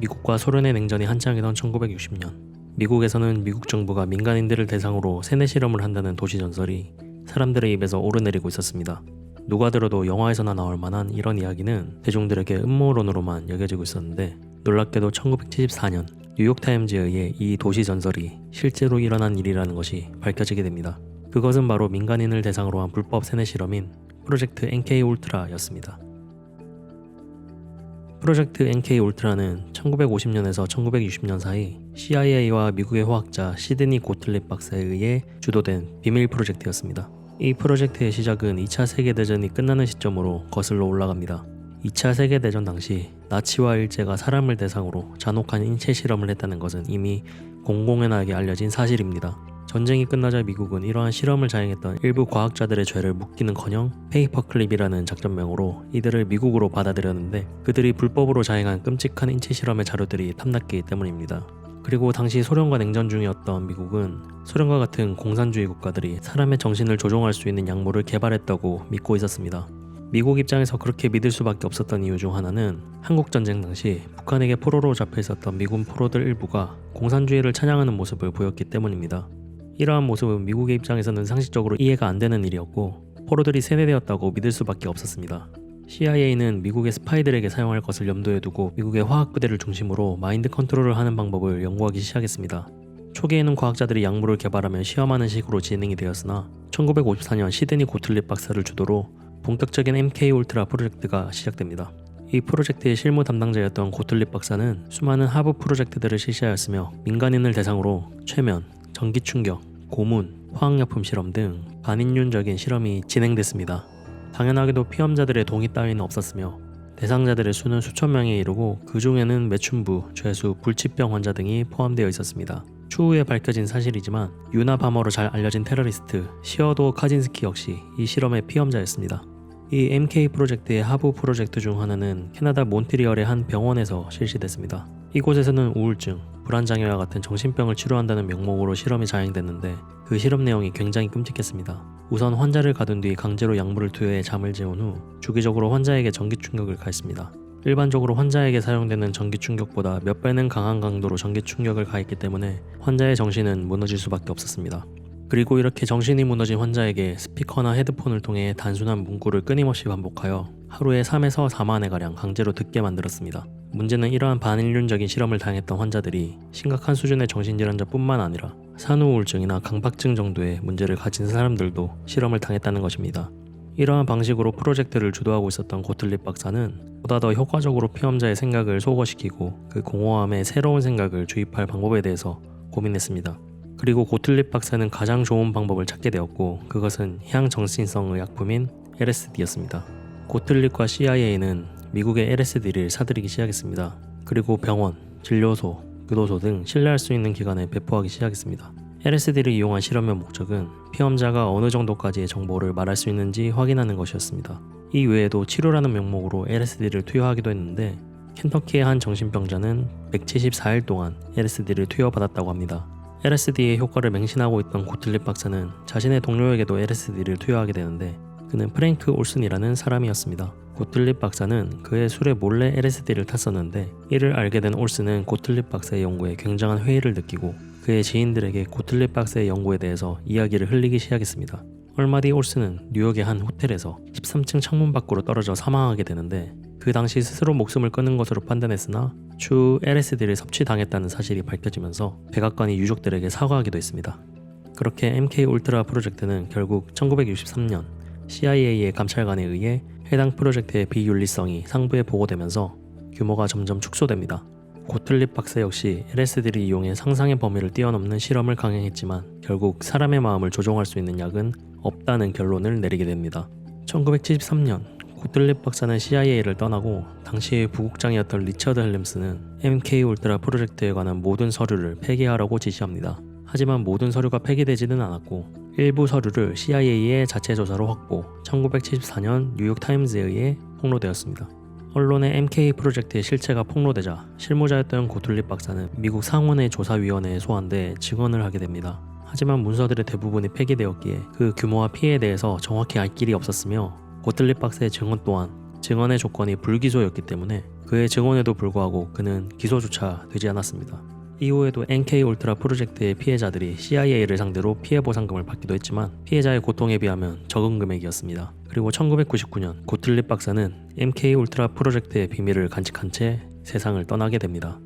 미국과 소련의 냉전이 한창이던 1960년, 미국에서는 미국 정부가 민간인들을 대상으로 세뇌 실험을 한다는 도시 전설이 사람들의 입에서 오르내리고 있었습니다. 누가 들어도 영화에서나 나올 만한 이런 이야기는 대중들에게 음모론으로만 여겨지고 있었는데, 놀랍게도 1974년 뉴욕타임즈에 의해 이 도시 전설이 실제로 일어난 일이라는 것이 밝혀지게 됩니다. 그것은 바로 민간인을 대상으로 한 불법 세뇌 실험인 프로젝트 NK 울트라였습니다. 프로젝트 NK 울트라는 1950년에서 1960년 사이 CIA와 미국의 화학자 시드니 고틀립 박사에 의해 주도된 비밀 프로젝트였습니다. 이 프로젝트의 시작은 2차 세계대전이 끝나는 시점으로 거슬러 올라갑니다. 2차 세계대전 당시 나치와 일제가 사람을 대상으로 잔혹한 인체 실험을 했다는 것은 이미 공공연하게 알려진 사실입니다. 전쟁이 끝나자 미국은 이러한 실험을 자행했던 일부 과학자들의 죄를 묻기는커녕 페이퍼클립이라는 작전명으로 이들을 미국으로 받아들였는데, 그들이 불법으로 자행한 끔찍한 인체 실험의 자료들이 탐났기 때문입니다. 그리고 당시 소련과 냉전 중이었던 미국은 소련과 같은 공산주의 국가들이 사람의 정신을 조종할 수 있는 약물을 개발했다고 믿고 있었습니다. 미국 입장에서 그렇게 믿을 수밖에 없었던 이유 중 하나는 한국전쟁 당시 북한에게 포로로 잡혀 있었던 미군 포로들 일부가 공산주의를 찬양하는 모습을 보였기 때문입니다. 이러한 모습은 미국의 입장에서는 상식적으로 이해가 안 되는 일이었고, 포로들이 세뇌되었다고 믿을 수밖에 없었습니다. CIA는 미국의 스파이들에게 사용할 것을 염두에 두고 미국의 화학부대를 중심으로 마인드 컨트롤을 하는 방법을 연구하기 시작했습니다. 초기에는 과학자들이 약물을 개발하며 시험하는 식으로 진행이 되었으나 1954년 시드니 고틀립 박사를 주도로 본격적인 MK 울트라 프로젝트가 시작됩니다. 이 프로젝트의 실무 담당자였던 고틀립 박사는 수많은 하부 프로젝트들을 실시하였으며 민간인을 대상으로 최면, 전기충격, 고문, 화학약품 실험 등 반인륜적인 실험이 진행됐습니다. 당연하게도 피험자들의 동의 따위는 없었으며 대상자들의 수는 수천 명에 이르고, 그 중에는 매춘부, 죄수, 불치병 환자 등이 포함되어 있었습니다. 추후에 밝혀진 사실이지만 유나바머로 잘 알려진 테러리스트 시어도 카진스키 역시 이 실험의 피험자였습니다. 이 MK 프로젝트의 하부 프로젝트 중 하나는 캐나다 몬트리올의 한 병원에서 실시됐습니다. 이곳에서는 우울증, 불안장애와 같은 정신병을 치료한다는 명목으로 실험이 자행됐는데, 그 실험 내용이 굉장히 끔찍했습니다. 우선 환자를 가둔 뒤 강제로 약물을 투여해 잠을 재운 후 주기적으로 환자에게 전기충격을 가했습니다. 일반적으로 환자에게 사용되는 전기충격보다 몇 배는 강한 강도로 전기충격을 가했기 때문에 환자의 정신은 무너질 수밖에 없었습니다. 그리고 이렇게 정신이 무너진 환자에게 스피커나 헤드폰을 통해 단순한 문구를 끊임없이 반복하여 하루에 3에서 4만 회가량 강제로 듣게 만들었습니다. 문제는 이러한 반인륜적인 실험을 당했던 환자들이 심각한 수준의 정신질환자뿐만 아니라 산후우울증이나 강박증 정도의 문제를 가진 사람들도 실험을 당했다는 것입니다. 이러한 방식으로 프로젝트를 주도하고 있었던 고틀립 박사는 보다 더 효과적으로 피험자의 생각을 소거시키고 그 공허함에 새로운 생각을 주입할 방법에 대해서 고민했습니다. 그리고 고틀립 박사는 가장 좋은 방법을 찾게 되었고, 그것은 향정신성 의약품인 LSD였습니다. 고틀립과 CIA는 미국의 LSD를 사들이기 시작했습니다. 그리고 병원, 진료소, 교도소 등 신뢰할 수 있는 기관에 배포하기 시작했습니다. LSD를 이용한 실험의 목적은 피험자가 어느 정도까지의 정보를 말할 수 있는지 확인하는 것이었습니다. 이 외에도 치료라는 명목으로 LSD를 투여하기도 했는데, 켄터키의 한 정신병자는 174일 동안 LSD를 투여받았다고 합니다. LSD의 효과를 맹신하고 있던 고틀립 박사는 자신의 동료에게도 LSD를 투여하게 되는데, 그는 프랭크 올슨이라는 사람이었습니다. 고틀립 박사는 그의 술에 몰래 LSD를 탔었는데, 이를 알게 된 올슨은 고틀립 박사의 연구에 굉장한 회의를 느끼고 그의 지인들에게 고틀립 박사의 연구에 대해서 이야기를 흘리기 시작했습니다. 얼마 뒤 올슨은 뉴욕의 한 호텔에서 13층 창문 밖으로 떨어져 사망하게 되는데, 그 당시 스스로 목숨을 끊은 것으로 판단했으나 추후 LSD를 섭취당했다는 사실이 밝혀지면서 백악관이 유족들에게 사과하기도 했습니다. 그렇게 MK 울트라 프로젝트는 결국 1963년 CIA의 감찰관에 의해 해당 프로젝트의 비윤리성이 상부에 보고되면서 규모가 점점 축소됩니다. 고틀립 박사 역시 LSD를 이용해 상상의 범위를 뛰어넘는 실험을 강행했지만 결국 사람의 마음을 조종할 수 있는 약은 없다는 결론을 내리게 됩니다. 1973년 고틀립 박사는 CIA를 떠나고 당시의 부국장이었던 리처드 헬름스는 MK 울트라 프로젝트에 관한 모든 서류를 폐기하라고 지시합니다. 하지만 모든 서류가 폐기되지는 않았고 일부 서류를 CIA의 자체 조사로 확보, 1974년 뉴욕타임즈에 의해 폭로되었습니다. 언론의 MK 프로젝트의 실체가 폭로되자 실무자였던 고틀립 박사는 미국 상원의 조사위원회에 소환돼 증언을 하게 됩니다. 하지만 문서들의 대부분이 폐기되었기에 그 규모와 피해에 대해서 정확히 알 길이 없었으며, 고틀립 박사의 증언 또한 증언의 조건이 불기소였기 때문에 그의 증언에도 불구하고 그는 기소조차 되지 않았습니다. 이후에도 NK 울트라 프로젝트의 피해자들이 CIA를 상대로 피해 보상금을 받기도 했지만 피해자의 고통에 비하면 적은 금액이었습니다. 그리고 1999년 고틀립 박사는 MK 울트라 프로젝트의 비밀을 간직한 채 세상을 떠나게 됩니다.